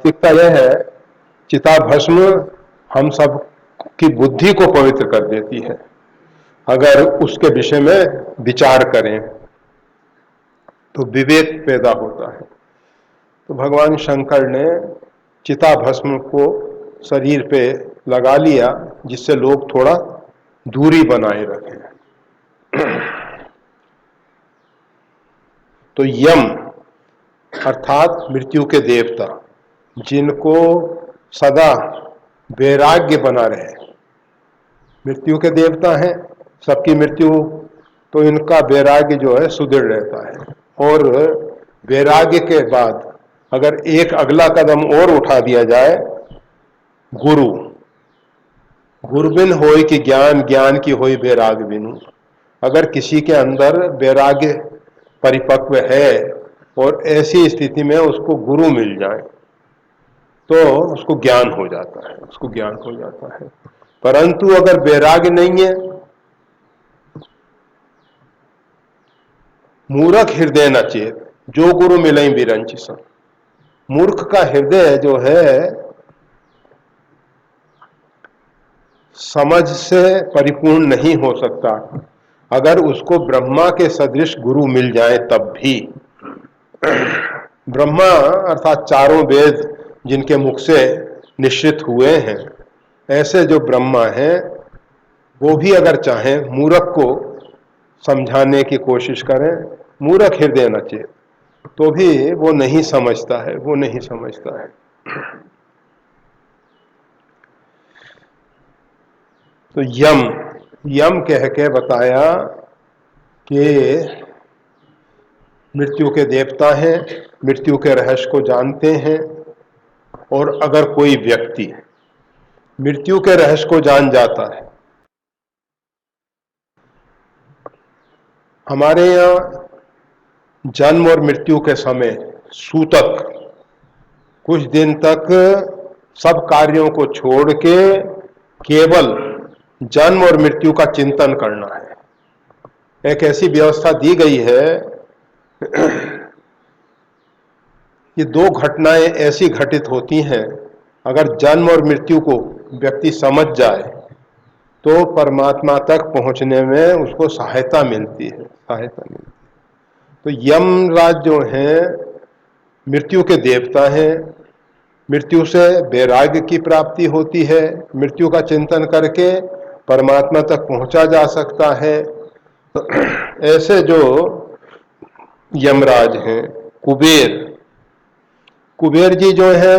वास्तविकता यह है, चिताभस्म हम सब की बुद्धि को पवित्र कर देती है अगर उसके विषय में विचार करें तो विवेक पैदा होता है। तो भगवान शंकर ने चिताभस्म को शरीर पे लगा लिया जिससे लोग थोड़ा दूरी बनाए रखें। तो यम अर्थात मृत्यु के देवता, जिनको सदा वैराग्य बना रहे, मृत्यु के देवता हैं, सबकी मृत्यु, तो इनका वैराग्य जो है सुदृढ़ रहता है। और वैराग्य के बाद अगर एक अगला कदम और उठा दिया जाए, गुरु, गुरु बिन होय कि ज्ञान, ज्ञान की होई वैराग्य बिनु। अगर किसी के अंदर वैराग्य परिपक्व है और ऐसी स्थिति में उसको गुरु मिल जाए तो उसको ज्ञान हो जाता है, उसको ज्ञान हो जाता है। परंतु अगर वैराग्य नहीं है, मूर्ख हृदय न चेत, जो गुरु मिलई बिरंचि सम। मूर्ख का हृदय जो है समझ से परिपूर्ण नहीं हो सकता। अगर उसको ब्रह्मा के सदृश गुरु मिल जाए तब भी। ब्रह्मा अर्थात चारों वेद जिनके मुख से निश्चित हुए हैं, ऐसे जो ब्रह्मा हैं वो भी अगर चाहें मूर्ख को समझाने की कोशिश करें, मूर्ख हृदय न चेत, तो भी वो नहीं समझता है, वो नहीं समझता है। तो यम, यम कह के बताया कि मृत्यु के देवता हैं, मृत्यु के रहस्य को जानते हैं। और अगर कोई व्यक्ति मृत्यु के रहस्य को जान जाता है, हमारे यहाँ जन्म और मृत्यु के समय सूतक कुछ दिन तक सब कार्यों को छोड़ के केवल जन्म और मृत्यु का चिंतन करना है। एक ऐसी व्यवस्था दी गई है कि दो घटनाएं ऐसी घटित होती हैं, अगर जन्म और मृत्यु को व्यक्ति समझ जाए तो परमात्मा तक पहुंचने में उसको सहायता मिलती है, सहायता मिलती है। तो यमराज जो हैं मृत्यु के देवता हैं, मृत्यु से वैराग्य की प्राप्ति होती है, मृत्यु का चिंतन करके परमात्मा तक पहुंचा जा सकता है। तो ऐसे जो यमराज हैं, कुबेर, कुबेर जी जो है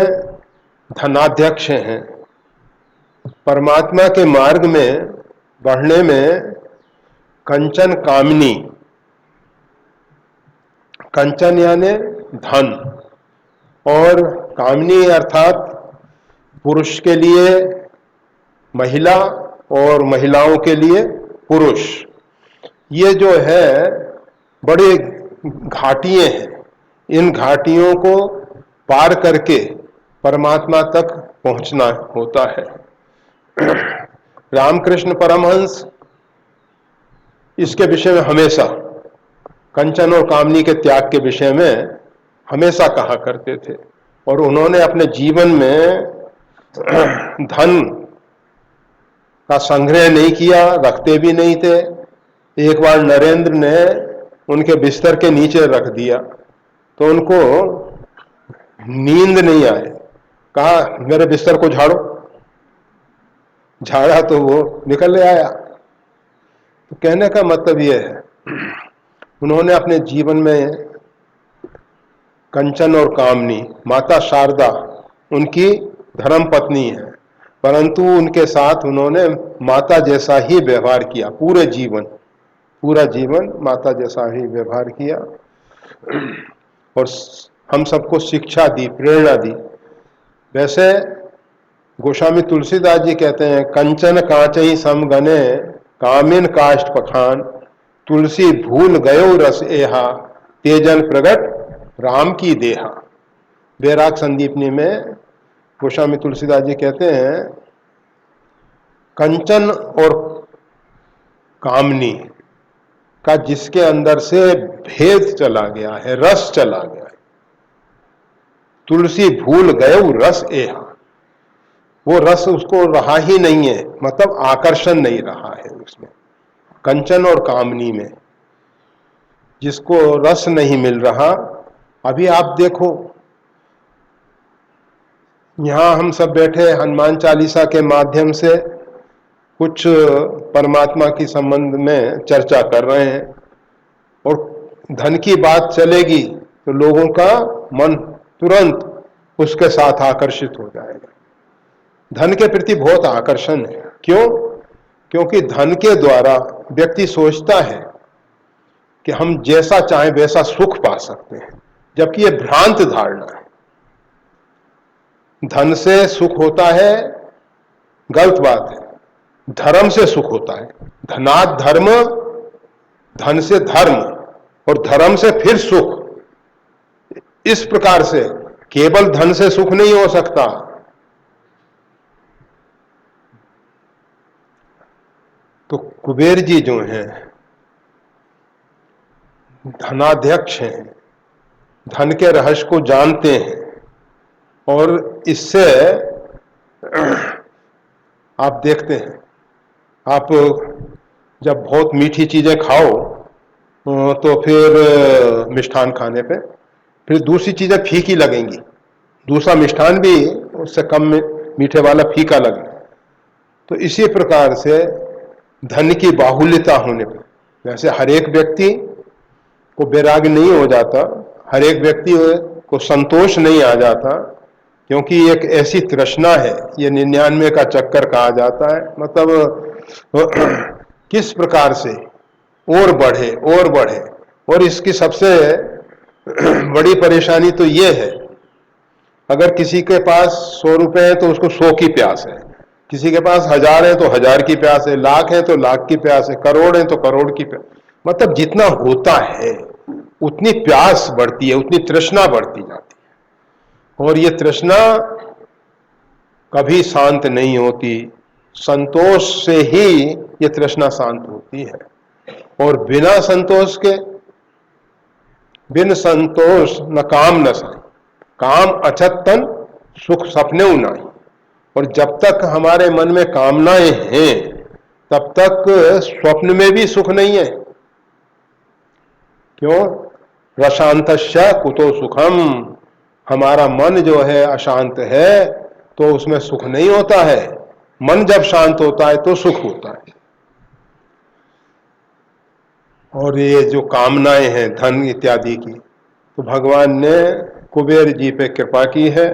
धनाध्यक्ष हैं। परमात्मा के मार्ग में बढ़ने में कंचन कामनी, कंचन यानी धन, और कामनी अर्थात पुरुष के लिए महिला और महिलाओं के लिए पुरुष, ये जो है बड़ी घाटियां हैं। इन घाटियों को पार करके परमात्मा तक पहुंचना होता है। रामकृष्ण परमहंस इसके विषय में हमेशा, कंचन और कामनी के त्याग के विषय में हमेशा कहा करते थे। और उन्होंने अपने जीवन में धन का संग्रह नहीं किया, रखते भी नहीं थे। एक बार नरेंद्र ने उनके बिस्तर के नीचे रख दिया तो उनको नींद नहीं आए, कहा मेरे बिस्तर को झाड़ो, झाड़ा तो वो निकल ले आया। तो कहने का मतलब ये है, उन्होंने अपने जीवन में कंचन और कामनी, माता शारदा उनकी धर्म पत्नी है, परंतु उनके साथ उन्होंने माता जैसा ही व्यवहार किया। पूरे जीवन, पूरा जीवन माता जैसा ही व्यवहार किया और हम सबको शिक्षा दी, प्रेरणा दी। वैसे गोस्वामी तुलसीदास जी कहते हैं, कंचन कांचई समगने कामिन काष्ठ पखान, तुलसी भूल गयो रस एहा तेजन प्रगट राम की देहा। बैराग संदीपनी में गोस्वामी तुलसीदास जी कहते हैं, कंचन और कामनी का जिसके अंदर से भेद चला गया है, रस चला गया है, तुलसी भूल गए रस एहा, वो रस उसको रहा ही नहीं है, मतलब आकर्षण नहीं रहा है उसमें, कंचन और कामनी में जिसको रस नहीं मिल रहा। अभी आप देखो, यहां हम सब बैठे हनुमान चालीसा के माध्यम से कुछ परमात्मा की संबंध में चर्चा कर रहे हैं, और धन की बात चलेगी तो लोगों का मन तुरंत उसके साथ आकर्षित हो जाएगा। धन के प्रति बहुत आकर्षण है। क्यों? क्योंकि धन के द्वारा व्यक्ति सोचता है कि हम जैसा चाहें वैसा सुख पा सकते हैं, जबकि यह भ्रांत धारणा है। धन से सुख होता है, गलत बात है। धर्म से सुख होता है। धनात् धर्म, धन से धर्म, और धर्म से फिर सुख। इस प्रकार से केवल धन से सुख नहीं हो सकता। तो कुबेर जी जो हैं धनाध्यक्ष हैं, धन के रहस्य को जानते हैं, और इससे आप देखते हैं, आप जब बहुत मीठी चीजें खाओ तो फिर मिष्ठान खाने पे फिर दूसरी चीजें फीकी लगेंगी, दूसरा मिष्ठान भी उससे कम मीठे वाला फीका लगे। तो इसी प्रकार से धन की बाहुल्यता होने पर, वैसे हर एक व्यक्ति को वैराग्य नहीं हो जाता, हर एक व्यक्ति को संतोष नहीं आ जाता, क्योंकि एक ऐसी तृष्णा है, ये 99 का चक्कर कहा जाता है। मतलब किस प्रकार से और बढ़े और बढ़े, और इसकी सबसे बड़ी परेशानी तो ये है, अगर किसी के पास 100 रुपए है तो उसको 100 की प्यास है, किसी के पास 1000 है तो 1000 की प्यास है, लाख है तो लाख की प्यास है, करोड़ है तो करोड़ की प्यास। मतलब जितना होता है उतनी प्यास बढ़ती है, उतनी तृष्णा बढ़ती जाती है, और ये तृष्णा कभी शांत नहीं होती। संतोष से ही ये तृष्णा शांत होती है, और बिना संतोष के, बिन संतोष न काम न साई, काम अछत तन सुख सपने उनाई। और जब तक हमारे मन में कामनाएं हैं तब तक स्वप्न में भी सुख नहीं है। क्यों? रशांतस्य कुतो सुखम, हमारा मन जो है अशांत है तो उसमें सुख नहीं होता है। मन जब शांत होता है तो सुख होता है। और ये जो कामनाएं हैं धन इत्यादि की, तो भगवान ने कुबेर जी पे कृपा की है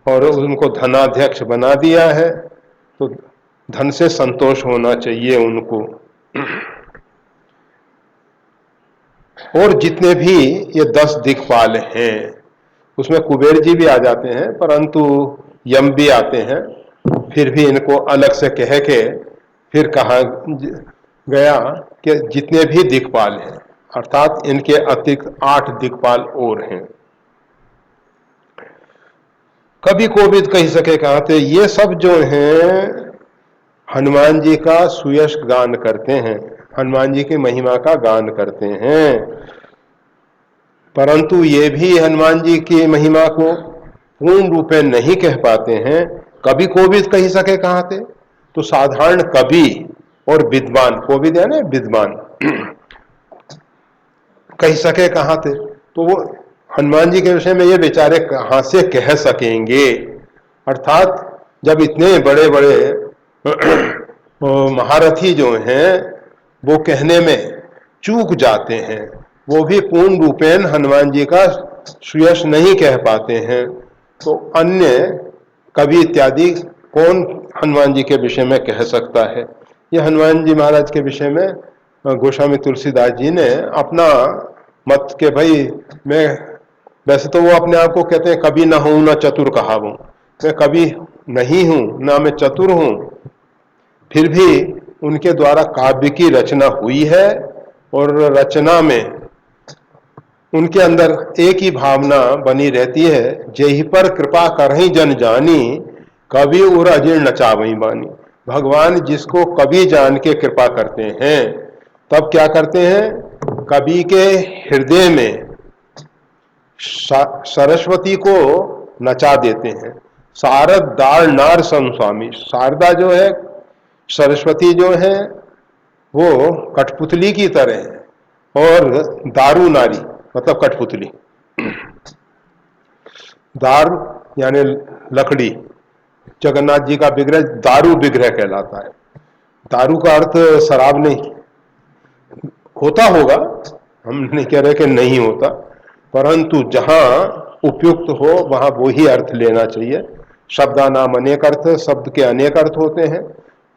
और उनको धनाध्यक्ष बना दिया है, तो धन से संतोष होना चाहिए उनको। और जितने भी ये 10 दिक्पाल हैं उसमें कुबेर जी भी आ जाते हैं, परंतु यम भी आते हैं, फिर भी इनको अलग से कह के फिर कहा गया कि जितने भी दिक्पाल हैं, अर्थात इनके अतिरिक्त 8 दिक्पाल और हैं। कभी को भी कह सके कहा थे, ये सब जो हैं हनुमान जी का सुयश गान करते हैं, हनुमान जी की महिमा का गान करते हैं, परंतु ये भी हनुमान जी की महिमा को पूर्ण रूप में नहीं कह पाते हैं। कभी को भी कह सके कहा थे, तो साधारण कवि और विद्वान, को भी है ना विद्वान, कह सके कहा थे, तो वो हनुमान जी के विषय में ये बेचारे कहां से कह सकेंगे। अर्थात जब इतने बड़े बड़े महारथी जो हैं वो कहने में चूक जाते हैं, वो भी पूर्ण रूपेण हनुमान जी का सुयश नहीं कह पाते हैं, तो अन्य कवि इत्यादि कौन हनुमान जी के विषय में कह सकता है। ये हनुमान जी महाराज के विषय में गोस्वामी तुलसीदास जी ने अपना मत के भाई, मैं वैसे तो वो अपने आप को कहते हैं कभी ना हूं ना चतुर कहावूं, मैं कभी नहीं हूं ना मैं चतुर हूं, फिर भी उनके द्वारा काव्य की रचना हुई है, और रचना में उनके अंदर एक ही भावना बनी रहती है, जेहि पर कृपा करहि जन जानी, कवि उर अजीर्ण चावई बानी। भगवान जिसको कवि जान के कृपा करते हैं, तब क्या करते हैं, कवि के हृदय में सरस्वती को नचा देते हैं। शारद दार नार समस्वामी, शारदा जो है, सरस्वती जो है, वो कठपुतली की तरह है और दारू नारी मतलब कठपुतली। दार यानी लकड़ी, जगन्नाथ जी का विग्रह दारू विग्रह कहलाता है। दारू का अर्थ शराब नहीं होता होगा, हम नहीं कह रहे कि नहीं होता, परंतु जहां उपयुक्त हो वहां वो ही अर्थ लेना चाहिए। शब्दा नाम अनेक अर्थ, शब्द के अनेक अर्थ होते हैं,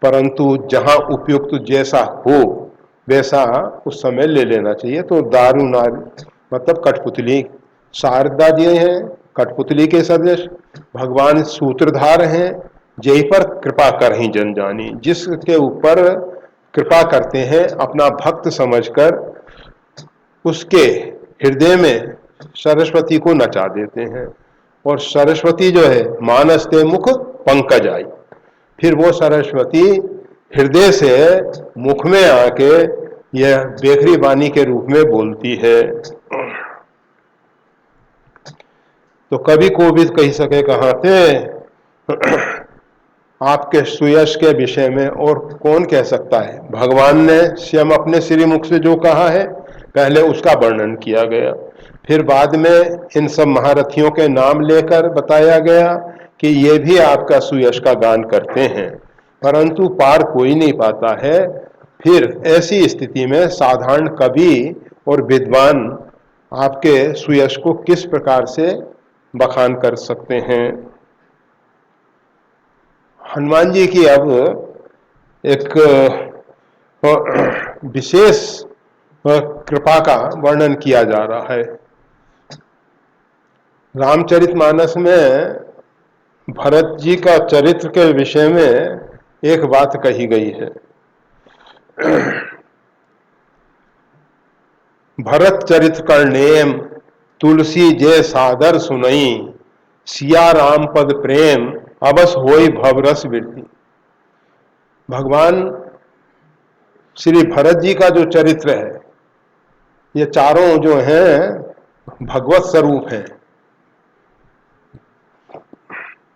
परंतु जहां उपयुक्त जैसा हो वैसा उस समय ले लेना चाहिए। तो दारू नारी मतलब कठपुतली, शारदा जी हैं कठपुतली के सदृश, भगवान सूत्रधार हैं, जय पर कृपा कर ही जन जानी, जिसके ऊपर कृपा करते हैं अपना भक्त समझकर उसके हृदय में सरस्वती को नचा देते हैं। और सरस्वती जो है मानस ते मुख पंकज आई, फिर वो सरस्वती हृदय से मुख में आके यह बेखरी वाणी के रूप में बोलती है। तो कवि को भी कह सके कहाँ थे आपके सुयश के विषय में और कौन कह सकता है। भगवान ने स्वयं अपने श्रीमुख से जो कहा है पहले उसका वर्णन किया गया, फिर बाद में इन सब महारथियों के नाम लेकर बताया गया कि ये भी आपका सुयश का गान करते हैं, परंतु पार कोई नहीं पाता है। फिर ऐसी स्थिति में साधारण कवि और विद्वान आपके सुयश को किस प्रकार से बखान कर सकते हैं। हनुमान जी की अब एक विशेष कृपा का वर्णन किया जा रहा है। रामचरितमानस में भरत जी का चरित्र के विषय में एक बात कही गई है। भरत चरित्र कर्णेम तुलसी जय सादर सुनई, सिया राम पद प्रेम अबस होई भवरस वृद्धि। भगवान श्री भरत जी का जो चरित्र है, ये चारों जो हैं भगवत स्वरूप हैं।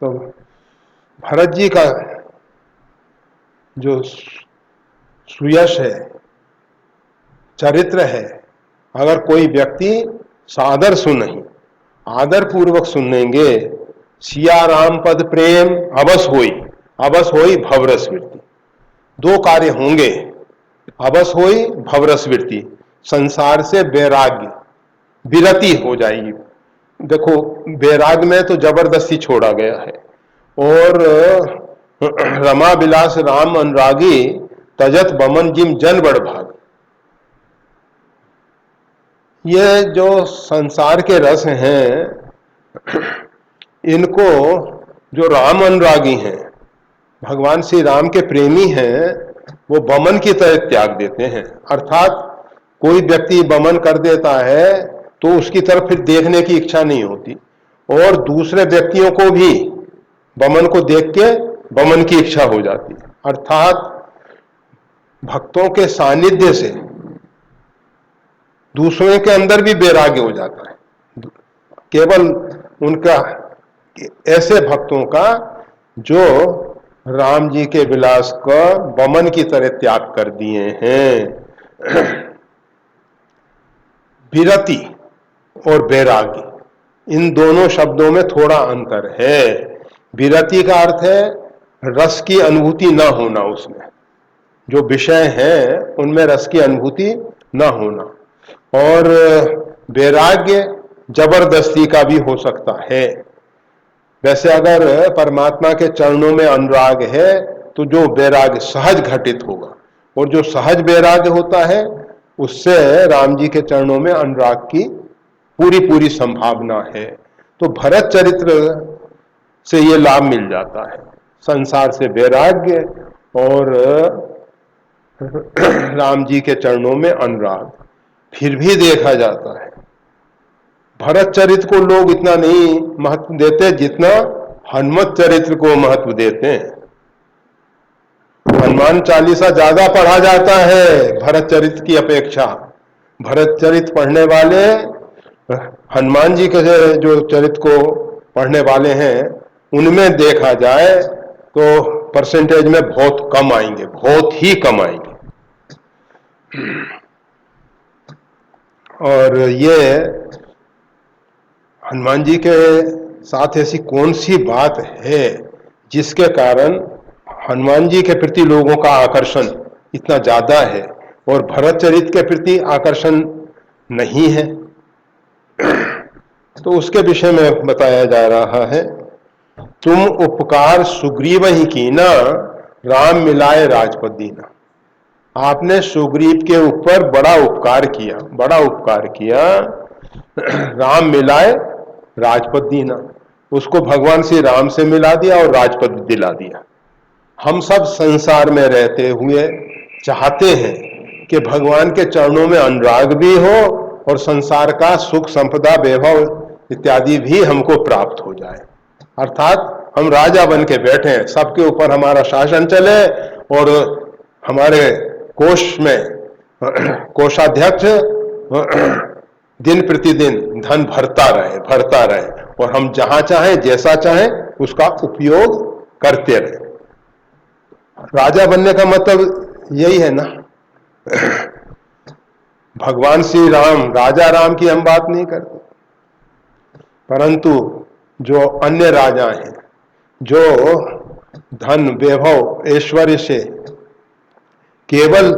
तो भरत जी का जो सुयश है, चरित्र है, अगर कोई व्यक्ति सादर सुने, आदर पूर्वक सुनेंगे, सिया राम पद प्रेम अवस होई भवरस वृत्ति, दो कार्य होंगे। अवस होई भवरस वृत्ति, संसार से वैराग्य विरति हो जाएगी। देखो वैराग में तो जबरदस्ती छोड़ा गया है, और रमा विलास राम अनुरागी तजत बमन जिम जन बड़ भाग। ये जो संसार के रस हैं, इनको जो राम अनुरागी हैं, भगवान श्री राम के प्रेमी हैं, वो बमन की तरह त्याग देते हैं। अर्थात कोई व्यक्ति बमन कर देता है तो उसकी तरफ फिर देखने की इच्छा नहीं होती, और दूसरे व्यक्तियों को भी बमन को देख के बमन की इच्छा हो जाती है। अर्थात भक्तों के सानिध्य से दूसरों के अंदर भी वैराग्य हो जाता है, केवल उनका, ऐसे भक्तों का जो राम जी के विलास को बमन की तरह त्याग कर दिए हैं। विरति और वैराग्य, इन दोनों शब्दों में थोड़ा अंतर है। विरति का अर्थ है रस की अनुभूति न होना, उसमें जो विषय है उनमें रस की अनुभूति न होना, और वैराग्य जबरदस्ती का भी हो सकता है। वैसे अगर परमात्मा के चरणों में अनुराग है तो जो वैराग्य सहज घटित होगा, और जो सहज वैराग्य होता है उससे राम जी के चरणों में अनुराग की पूरी पूरी संभावना है। तो भरत चरित्र से ये लाभ मिल जाता है, संसार से वैराग्य और राम जी के चरणों में अनुराग। फिर भी देखा जाता है भरत चरित्र को लोग इतना नहीं महत्व देते जितना हनुमत चरित्र को महत्व देते हैं। हनुमान चालीसा ज्यादा पढ़ा जाता है भरत चरित्र की अपेक्षा। भरत चरित्र पढ़ने वाले हनुमान जी के जो चरित्र को पढ़ने वाले हैं उनमें देखा जाए तो परसेंटेज में बहुत कम आएंगे, बहुत ही कम आएंगे। और ये हनुमान जी के साथ ऐसी कौन सी बात है जिसके कारण हनुमान जी के प्रति लोगों का आकर्षण इतना ज्यादा है और भरत चरित के प्रति आकर्षण नहीं है? तो उसके विषय में बताया जा रहा है, तुम उपकार सुग्रीव ही कीना, राम मिलाए राजपद दीना। आपने सुग्रीव के ऊपर बड़ा उपकार किया, बड़ा उपकार किया, राम मिलाए राजपद दीना, उसको भगवान श्री राम से मिला दिया और राजपद दिला दिया। हम सब संसार में रहते हुए चाहते हैं कि भगवान के चरणों में अनुराग भी हो और संसार का सुख संपदा वैभव इत्यादि भी हमको प्राप्त हो जाए। अर्थात हम राजा बन के बैठे हैं, सबके ऊपर हमारा शासन चले और हमारे कोष में कोषाध्यक्ष दिन प्रतिदिन धन भरता रहे और हम जहां चाहें जैसा चाहें उसका उपयोग करते रहे। राजा बनने का मतलब यही है ना। भगवान श्री राम, राजा राम की हम बात नहीं करते, परंतु जो अन्य राजा हैं, जो धन वैभव ऐश्वर्य से केवल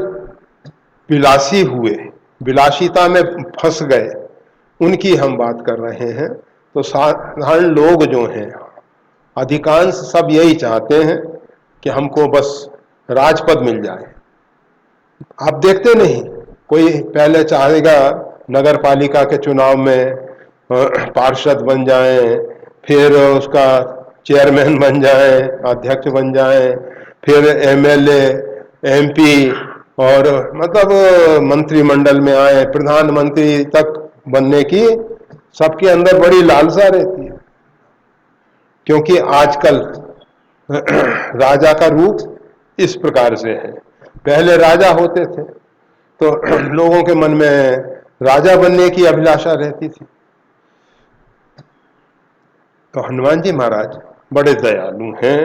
विलासी हुए, विलासिता में फंस गए, उनकी हम बात कर रहे हैं। तो साधारण लोग जो हैं, अधिकांश सब यही चाहते हैं कि हमको बस राजपद मिल जाए। आप देखते नहीं, कोई पहले चाहेगा नगर पालिका के चुनाव में पार्षद बन जाए, फिर उसका चेयरमैन बन जाए, अध्यक्ष बन जाए, फिर एमएलए, एमपी और मतलब मंत्रिमंडल में आए, प्रधानमंत्री तक बनने की सबके अंदर बड़ी लालसा रहती है। क्योंकि आजकल राजा का रूप इस प्रकार से है। पहले राजा होते थे तो लोगों के मन में राजा बनने की अभिलाषा रहती थी। तो हनुमान जी महाराज बड़े दयालु हैं,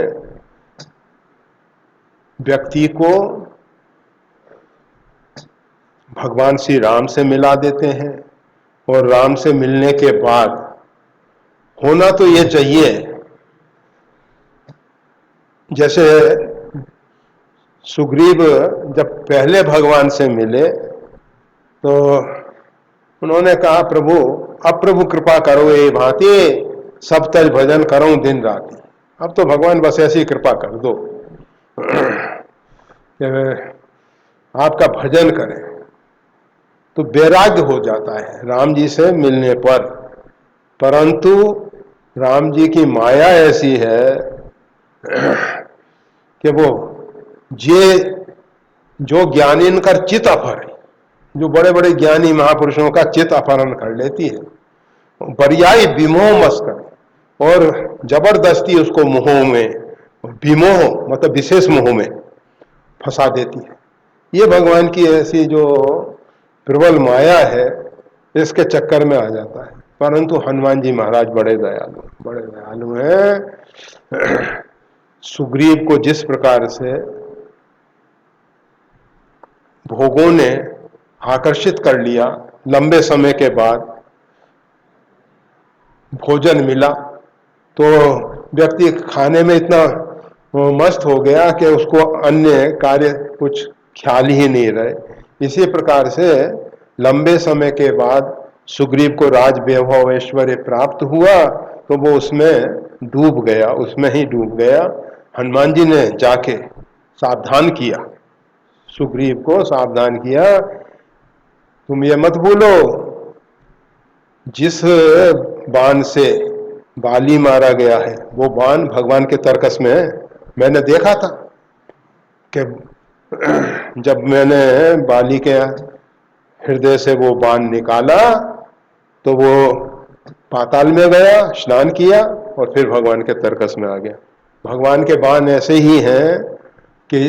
व्यक्ति को भगवान श्री राम से मिला देते हैं और राम से मिलने के बाद होना तो ये चाहिए, जैसे सुग्रीव जब पहले भगवान से मिले तो उन्होंने कहा, प्रभु अब प्रभु कृपा करो ये भांति, सब तज भजन करो दिन राति। अब तो भगवान बस ऐसी कृपा कर दो कि आपका भजन करें। तो वैराग्य हो जाता है राम जी से मिलने पर। परंतु राम जी की माया ऐसी है कि वो जो ज्ञानी इनकर चित अपहरण, जो बड़े बड़े ज्ञानी महापुरुषों का चित अपहरण कर लेती है, बरियाई विमोह मस कर और जबरदस्ती उसको मोह में, विमोह मतलब विशेष मोह में फंसा देती है। ये भगवान की ऐसी जो प्रबल माया है, इसके चक्कर में आ जाता है। परंतु हनुमान जी महाराज बड़े दयालु हैं। सुग्रीव को जिस प्रकार से भोगों ने आकर्षित कर लिया, लंबे समय के बाद भोजन मिला तो व्यक्ति खाने में इतना मस्त हो गया कि उसको अन्य कार्य कुछ ख्याल ही नहीं रहे। इसी प्रकार से लंबे समय के बाद सुग्रीव को राज वैभव ऐश्वर्य प्राप्त हुआ तो वो उसमें डूब गया, उसमें ही डूब गया। हनुमान जी ने जाके सावधान किया, सुग्रीव को सावधान किया, तुम ये मत भूलो जिस बाण से बाली मारा गया है वो बाण भगवान के तरकस में है। मैंने देखा था कि जब मैंने बाली के हृदय से वो बाण निकाला तो वो पाताल में गया, स्नान किया और फिर भगवान के तरकस में आ गया। भगवान के बाण ऐसे ही हैं कि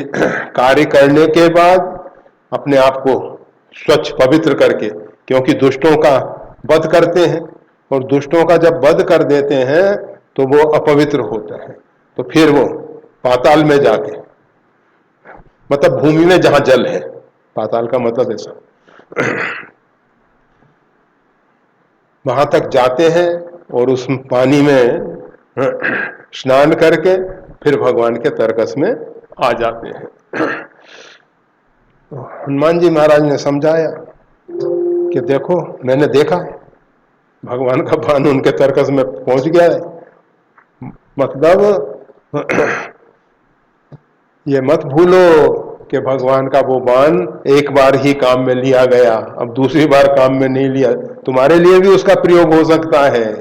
कार्य करने के बाद अपने आप को स्वच्छ पवित्र करके, क्योंकि दुष्टों का वध करते हैं और दुष्टों का जब वध कर देते हैं तो वो अपवित्र होता है, तो फिर वो पाताल में जाके, मतलब भूमि में जहां जल है, पाताल का मतलब ऐसा, वहां तक जाते हैं और उस पानी में स्नान करके फिर भगवान के तरकस में आ जाते हैं। तो हनुमान जी महाराज ने समझाया कि देखो मैंने देखा भगवान का बाण उनके तरकस में पहुंच गया है, मतलब ये मत भूलो कि भगवान का वो बाण एक बार ही काम में लिया गया, अब दूसरी बार काम में नहीं लिया, तुम्हारे लिए भी उसका प्रयोग हो सकता है।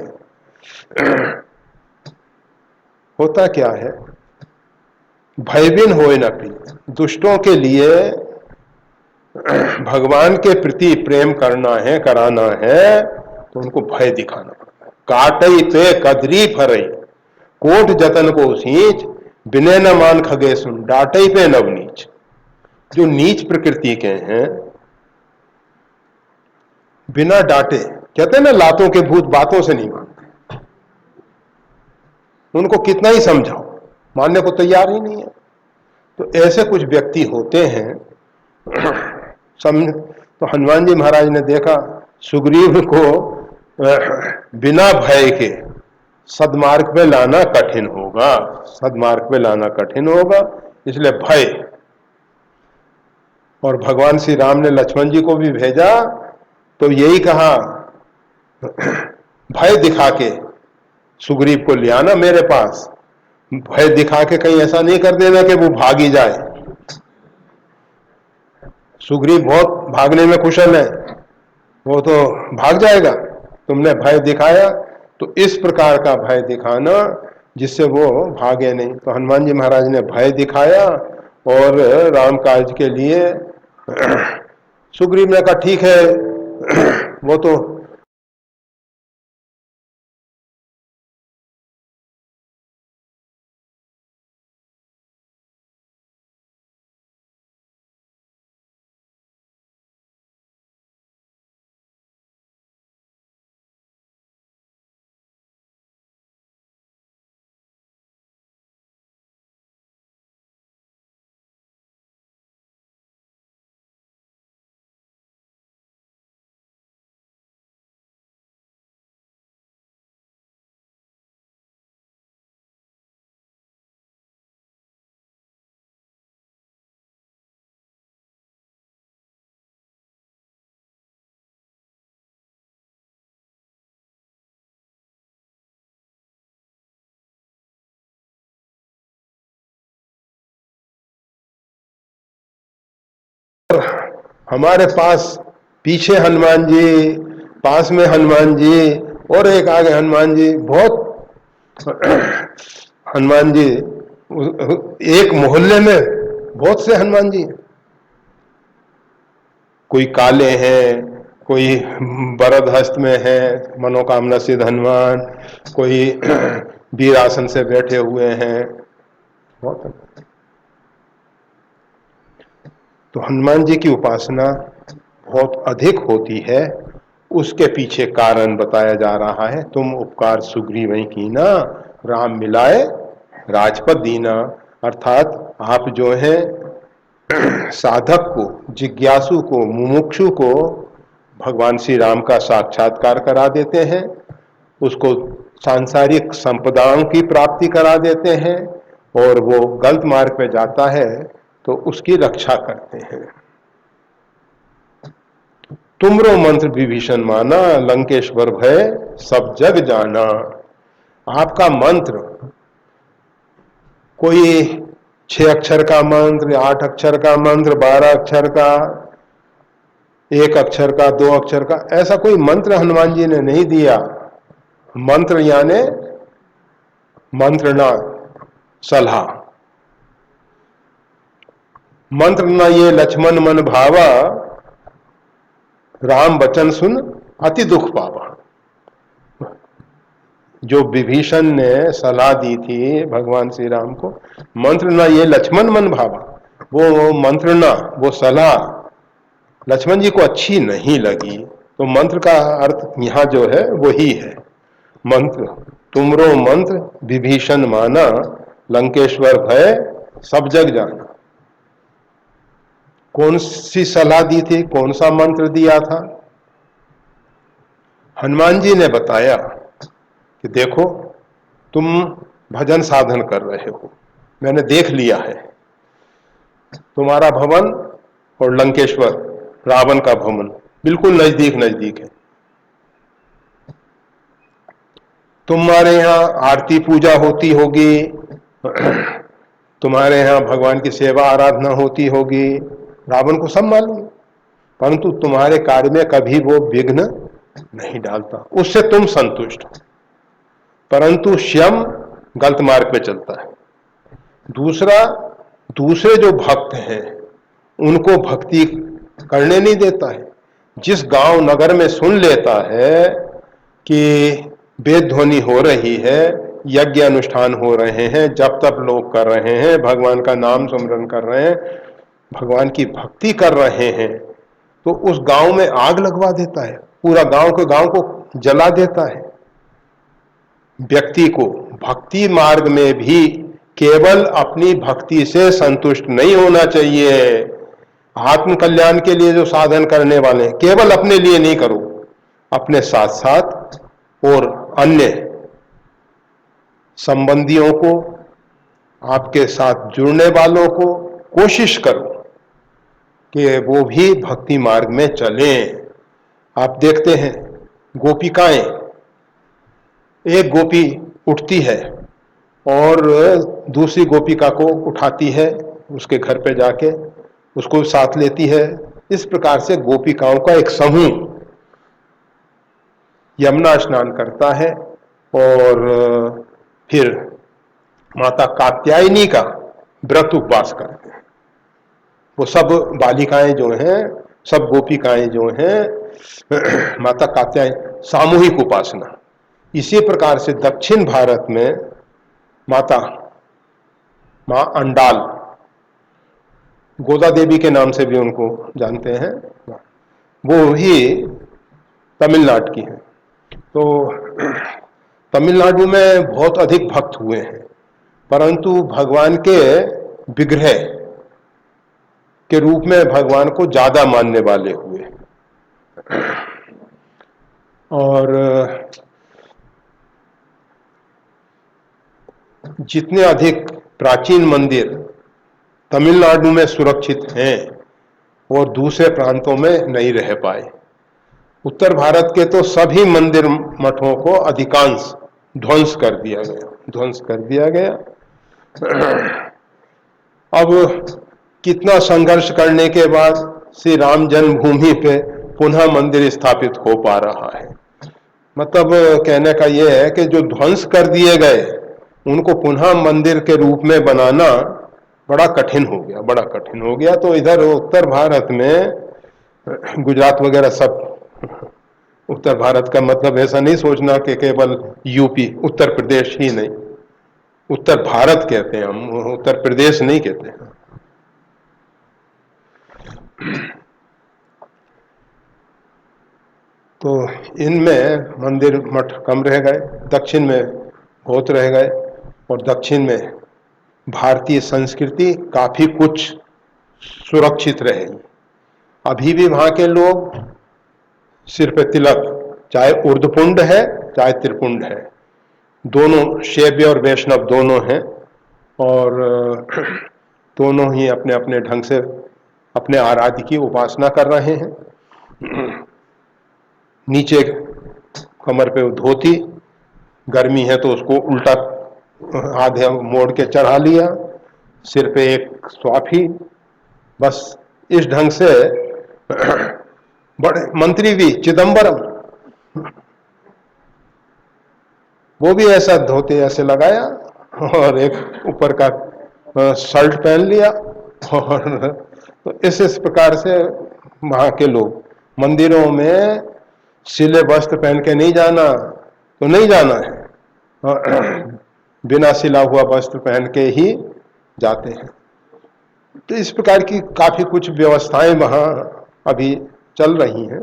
होता क्या है, भयबिन होए न प्रिय, दुष्टों के लिए भगवान के प्रति प्रेम करना है, कराना है, तो उनको भय दिखाना पड़ता है। काटई पे कदरी फरई कोट जतन को सींच, बिने न मान खगे सुन, डाटई पे नव नीच। जो नीच प्रकृति के हैं, बिना डांटे, कहते हैं ना लातों के भूत बातों से नहीं मानते, उनको कितना ही समझाओ मानने को तैयार ही नहीं है। तो ऐसे कुछ व्यक्ति होते हैं। तो हनुमान जी महाराज ने देखा सुग्रीव को बिना भय के सदमार्ग पे लाना कठिन होगा, सदमार्ग पे लाना कठिन होगा, इसलिए भय। और भगवान श्री राम ने लक्ष्मण जी को भी भेजा तो यही कहा, भय दिखा के सुग्रीव को ले आना मेरे पास, भय दिखा के कहीं ऐसा नहीं कर देना कि वो भाग ही जाए। सुग्रीव बहुत भागने में कुशल है, वो तो भाग जाएगा, तुमने भय दिखाया, तो इस प्रकार का भय दिखाना जिससे वो भागे नहीं। तो हनुमान जी महाराज ने भय दिखाया और राम काज के लिए सुग्रीव ने कहा ठीक है, वो तो हमारे पास पीछे हनुमान जी, पास में हनुमान जी और एक आगे हनुमान जी, बहुत हनुमान जी, एक मोहल्ले में बहुत से हनुमान जी, कोई काले हैं, कोई बरद हस्त में है मनोकामना सिद्ध हनुमान, कोई वीरासन से बैठे हुए हैं, बहुत। तो हनुमान जी की उपासना बहुत अधिक होती है, उसके पीछे कारण बताया जा रहा है। तुम उपकार सुग्रीव कीना, राम मिलाए राजपद दीना। अर्थात आप जो है साधक को, जिज्ञासु को, मुमुक्षु को भगवान श्री राम का साक्षात्कार करा देते हैं, उसको सांसारिक संपदाओं की प्राप्ति करा देते हैं, और वो गलत मार्ग पे जाता है तो उसकी रक्षा करते हैं। तुमरो मंत्र विभीषण माना, लंकेश्वर भय सब जग जाना। आपका मंत्र कोई 6 अक्षर का मंत्र, 8 अक्षर का मंत्र, 12 अक्षर का, 1 अक्षर का, 2 अक्षर का, ऐसा कोई मंत्र हनुमान जी ने नहीं दिया। मंत्र यानी मंत्र ना सलाह, मंत्र न ये लक्ष्मण मन भावा, राम वचन सुन अति दुख पावा। जो विभीषण ने सलाह दी थी भगवान श्री राम को, मंत्र न ये लक्ष्मण मन भावा, वो मंत्र न, वो सलाह लक्ष्मण जी को अच्छी नहीं लगी। तो मंत्र का अर्थ यहां जो है वही है, मंत्र तुमरो मंत्र विभीषण माना, लंकेश्वर भय सब जग जाना। कौन सी सलाह दी थी, कौन सा मंत्र दिया था? हनुमान जी ने बताया कि देखो तुम भजन साधन कर रहे हो, मैंने देख लिया है, तुम्हारा भवन और लंकेश्वर रावण का भवन बिल्कुल नजदीक नजदीक है। तुम्हारे यहाँ आरती पूजा होती होगी, तुम्हारे यहाँ भगवान की सेवा आराधना होती होगी, रावण को सब मालूम, परंतु तुम्हारे कार्य में कभी वो विघ्न नहीं डालता, उससे तुम संतुष्ट हो। परंतु स्वयं गलत मार्ग पे चलता है। दूसरा, दूसरे जो भक्त हैं उनको भक्ति करने नहीं देता है। जिस गांव नगर में सुन लेता है कि वेद ध्वनि हो रही है, यज्ञ अनुष्ठान हो रहे हैं, जप तप लोग कर रहे हैं, भगवान का नाम स्मरण कर रहे हैं, भगवान की भक्ति कर रहे हैं, तो उस गांव में आग लगवा देता है, पूरा गांव के गांव को जला देता है। व्यक्ति को भक्ति मार्ग में भी केवल अपनी भक्ति से संतुष्ट नहीं होना चाहिए। आत्म कल्याण के लिए जो साधन करने वाले हैं, केवल अपने लिए नहीं करो, अपने साथ साथ और अन्य संबंधियों को, आपके साथ जुड़ने वालों को कोशिश करो कि वो भी भक्ति मार्ग में चलें। आप देखते हैं गोपिकाएं, एक गोपी उठती है और दूसरी गोपिका को उठाती है, उसके घर पे जाके उसको साथ लेती है। इस प्रकार से गोपिकाओं का एक समूह यमुना स्नान करता है और फिर माता कात्यायनी का व्रत उपवास करते हैं। वो सब बालिकाएं जो हैं, सब गोपिकाएं जो हैं, माता कात्यायनी सामूहिक उपासना। इसी प्रकार से दक्षिण भारत में माता मां अंडाल, गोदा देवी के नाम से भी उनको जानते हैं, वो ही तमिलनाडु की हैं। तो तमिलनाडु में बहुत अधिक भक्त हुए हैं, परंतु भगवान के विग्रह के रूप में भगवान को ज्यादा मानने वाले हुए। और जितने अधिक प्राचीन मंदिर तमिलनाडु में सुरक्षित हैं और दूसरे प्रांतों में नहीं रह पाए। उत्तर भारत के तो सभी मंदिर मठों को अधिकांश ध्वंस कर दिया गया। अब कितना संघर्ष करने के बाद श्री राम जन्मभूमि पे पुनः मंदिर स्थापित हो पा रहा है। मतलब कहने का यह है कि जो ध्वंस कर दिए गए उनको पुनः मंदिर के रूप में बनाना बड़ा कठिन हो गया। तो इधर उत्तर भारत में गुजरात वगैरह सब, उत्तर भारत का मतलब ऐसा नहीं सोचना कि केवल यूपी, उत्तर प्रदेश ही नहीं, उत्तर भारत कहते हैं हम, उत्तर प्रदेश नहीं कहते हैं। तो इनमें मंदिर मठ कम रह गए, दक्षिण में बहुत रह गए। और दक्षिण में भारतीय संस्कृति काफी कुछ सुरक्षित रहेगी। अभी भी वहां के लोग सिर पे तिलक, चाहे ऊर्ध्वपुंड है चाहे त्रिपुंड है, दोनों शैव और वैष्णव दोनों हैं, और दोनों ही अपने अपने ढंग से अपने आराध्य की उपासना कर रहे हैं। नीचे कमर पे धोती, गर्मी है तो उसको उल्टा आधे मोड़ के चढ़ा लिया, सिर पे एक स्वाफी, बस इस ढंग से। बड़े मंत्री भी चिदंबरम, वो भी ऐसा धोती ऐसे लगाया और एक ऊपर का शर्ट पहन लिया, और तो इस प्रकार से वहां के लोग मंदिरों में सिले वस्त्र पहन के नहीं जाना तो नहीं जाना है, बिना सिला हुआ वस्त्र पहन के ही जाते हैं। तो इस प्रकार की काफी कुछ व्यवस्थाएं वहां अभी चल रही हैं।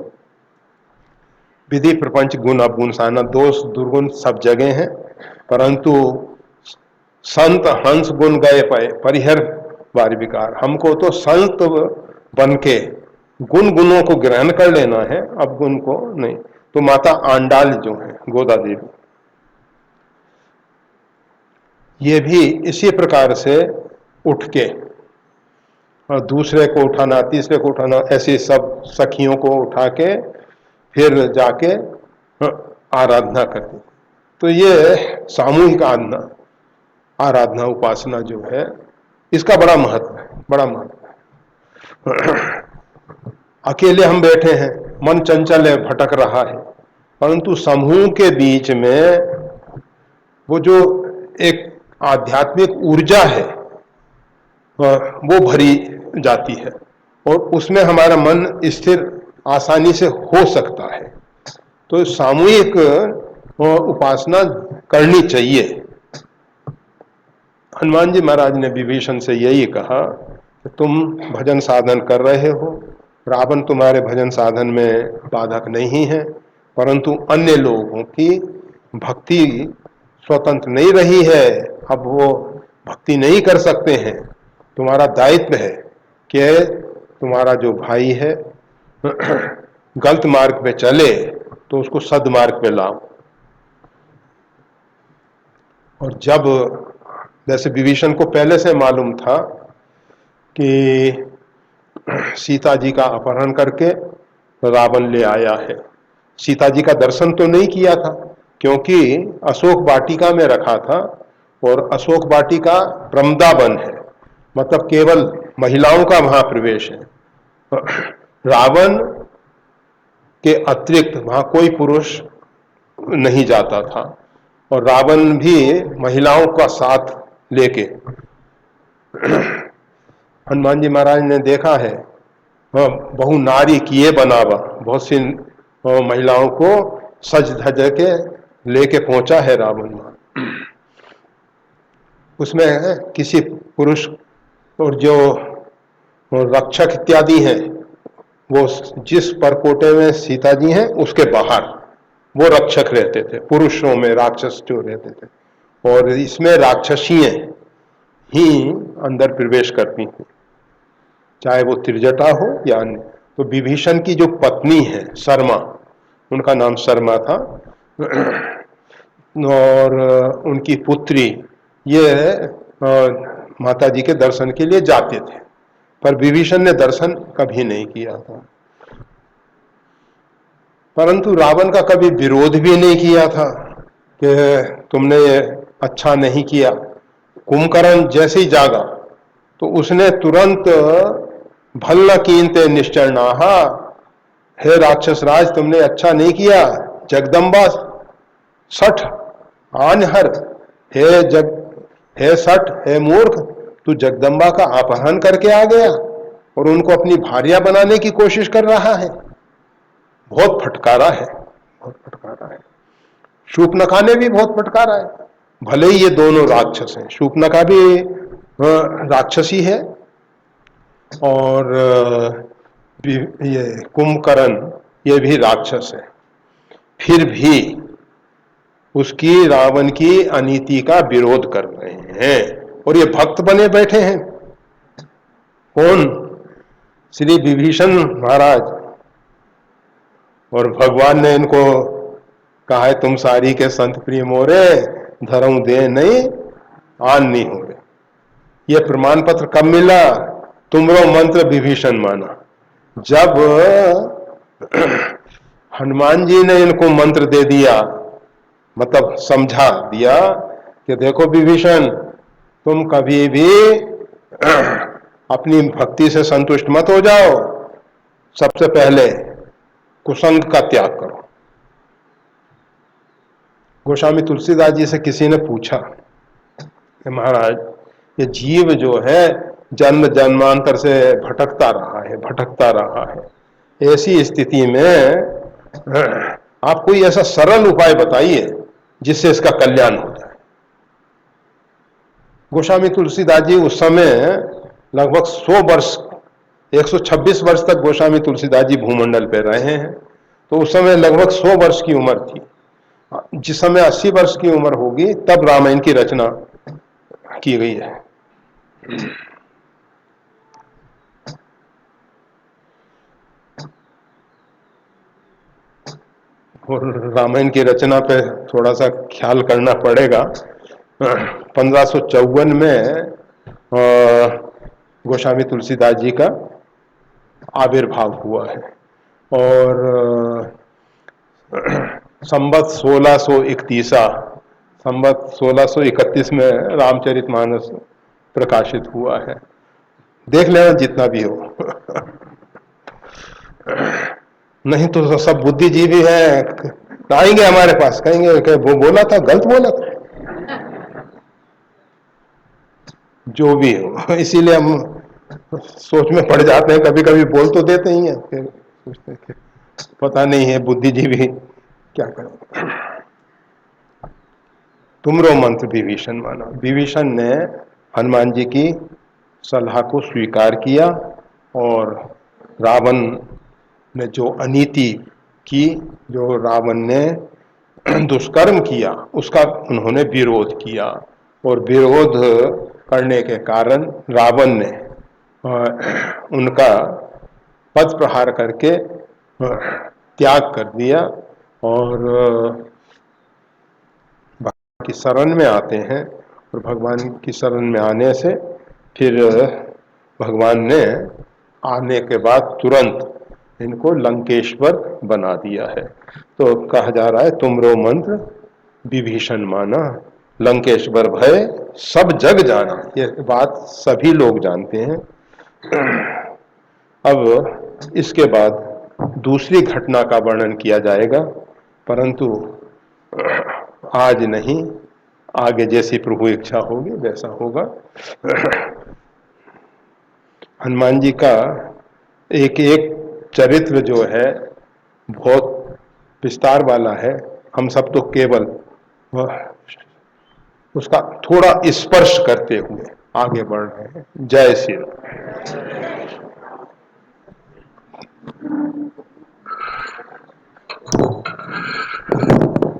विधि प्रपंच गुण अवगुण साना, दोष दुर्गुण सब जगह हैं। परंतु संत हंस गुण गए पाए परिहर बार विकार। हमको तो संत बन के गुणों को ग्रहण कर लेना है, अब गुण को नहीं। तो माता आंडाल जो है गोदा देवी, ये भी इसी प्रकार से उठ के और दूसरे को उठाना, तीसरे को उठाना, ऐसे सब सखियों को उठा के फिर जाके आराधना करती। तो ये सामूहिक आराधना उपासना जो है, इसका बड़ा महत्व है, बड़ा महत्व है। अकेले हम बैठे हैं, मन चंचल है, भटक रहा है, परंतु समूह के बीच में वो जो एक आध्यात्मिक ऊर्जा है वो भरी जाती है और उसमें हमारा मन स्थिर आसानी से हो सकता है। तो सामूहिक उपासना करनी चाहिए। हनुमान जी महाराज ने विभीषण से यही कहा कि तुम भजन साधन कर रहे हो, रावण तुम्हारे भजन साधन में बाधक नहीं है, परंतु अन्य लोगों की भक्ति स्वतंत्र नहीं रही है, अब वो भक्ति नहीं कर सकते हैं। तुम्हारा दायित्व है कि तुम्हारा जो भाई है गलत मार्ग पे चले तो उसको सद्मार्ग पे लाओ। और जब जैसे विभीषण को पहले से मालूम था कि सीता जी का अपहरण करके रावण ले आया है, सीता जी का दर्शन तो नहीं किया था क्योंकि अशोक वाटिका में रखा था और अशोक वाटिका प्रमदावन है, मतलब केवल महिलाओं का वहां प्रवेश है। रावण के अतिरिक्त वहां कोई पुरुष नहीं जाता था और रावण भी महिलाओं का साथ लेके। हनुमान जी महाराज ने देखा है बहु नारी किए बनावा, बहुत सी महिलाओं को सज धज के लेके पहुंचा है रावण। उसमें किसी पुरुष और जो रक्षक इत्यादि हैं वो जिस परकोटे में सीता जी हैं उसके बाहर वो रक्षक रहते थे, पुरुषों में राक्षस जो रहते थे, और इसमें राक्षसियां ही अंदर प्रवेश करती थी, चाहे वो त्रिजटा हो या अन्य। तो विभीषण की जो पत्नी है शर्मा, उनका नाम शर्मा था, और उनकी पुत्री ये माता जी के दर्शन के लिए जाते थे, पर विभीषण ने दर्शन कभी नहीं किया था। परंतु रावण का कभी विरोध भी नहीं किया था कि तुमने अच्छा नहीं किया। कुंभकर्ण जैसे ही जागा तो उसने तुरंत भल्ल कीनते निश्चरणाहा, हे राक्षस राज तुमने अच्छा नहीं किया, जगदम्बा सठ आनहर, हे सठ, हे मूर्ख, तू जगदम्बा का अपहरण करके आ गया और उनको अपनी भार्या बनाने की कोशिश कर रहा है। बहुत फटकारा है, बहुत फटकारा है। शूर्पणखा ने भी बहुत फटकारा है, भले ही ये दोनों राक्षस हैं, शूर्पणखा भी राक्षसी है और ये कुंभकर्ण ये भी राक्षस है, फिर भी उसकी रावण की अनीति का विरोध कर रहे हैं और ये भक्त बने बैठे हैं। कौन? श्री विभीषण महाराज। और भगवान ने इनको कहा है तुम सारी के संत प्रिय मोरे, धर्म दे नहीं आन नहीं हो रहे। ये प्रमाण पत्र कब मिला? तुमरो मंत्र विभीषण माना। जब हनुमान जी ने इनको मंत्र दे दिया, मतलब समझा दिया कि देखो विभीषण, तुम कभी भी अपनी भक्ति से संतुष्ट मत हो जाओ, सबसे पहले कुसंग का त्याग करो। गोस्वामी तुलसीदास जी से किसी ने पूछा कि महाराज ये जीव जो है जन्म जन्मांतर से भटकता रहा है, ऐसी स्थिति में आप कोई ऐसा सरल उपाय बताइए जिससे इसका कल्याण हो जाए। गोस्वामी तुलसीदास जी उस समय लगभग 100 वर्ष, 126 वर्ष तक गोस्वामी तुलसीदास जी भूमंडल पे रहे हैं, तो उस समय लगभग 100 वर्ष की उम्र थी। जिस समय 80 वर्ष की उम्र होगी तब रामायण की रचना की गई है। और रामायण की रचना पे थोड़ा सा ख्याल करना पड़ेगा। 1554 में गोस्वामी तुलसीदास जी का आविर्भाव हुआ है और संवत 1631 में रामचरितमानस प्रकाशित हुआ है। देख लेना जितना भी हो। नहीं तो सब बुद्धिजीवी हैं, आएंगे हमारे पास, कहेंगे कि वो बोला था, गलत बोला था। जो भी हो, इसीलिए हम सोच में पड़ जाते हैं, कभी कभी बोल तो देते ही हैं, फिर सोचते हैं कि पता नहीं है बुद्धिजीवी क्या करें। तुमरो मंत्र विभीषण माना। विभीषण ने हनुमान जी की सलाह को स्वीकार किया और रावण ने जो अनीति की, जो रावण ने दुष्कर्म किया, उसका उन्होंने विरोध किया और विरोध करने के कारण रावण ने उनका पद प्रहार करके त्याग कर दिया और भगवान की शरण में आते हैं। और भगवान की शरण में आने से फिर भगवान ने आने के बाद तुरंत इनको लंकेश्वर बना दिया है। तो कहा जा रहा है तुमरो मंत्र विभीषण माना, लंकेश्वर भय सब जग जाना। ये बात सभी लोग जानते हैं। अब इसके बाद दूसरी घटना का वर्णन किया जाएगा, परंतु आज नहीं, आगे जैसी प्रभु इच्छा होगी वैसा होगा। हनुमान जी का एक एक चरित्र जो है बहुत विस्तार वाला है। हम सब तो केवल उसका थोड़ा स्पर्श करते हुए आगे बढ़ रहे हैं। जय श्री राम।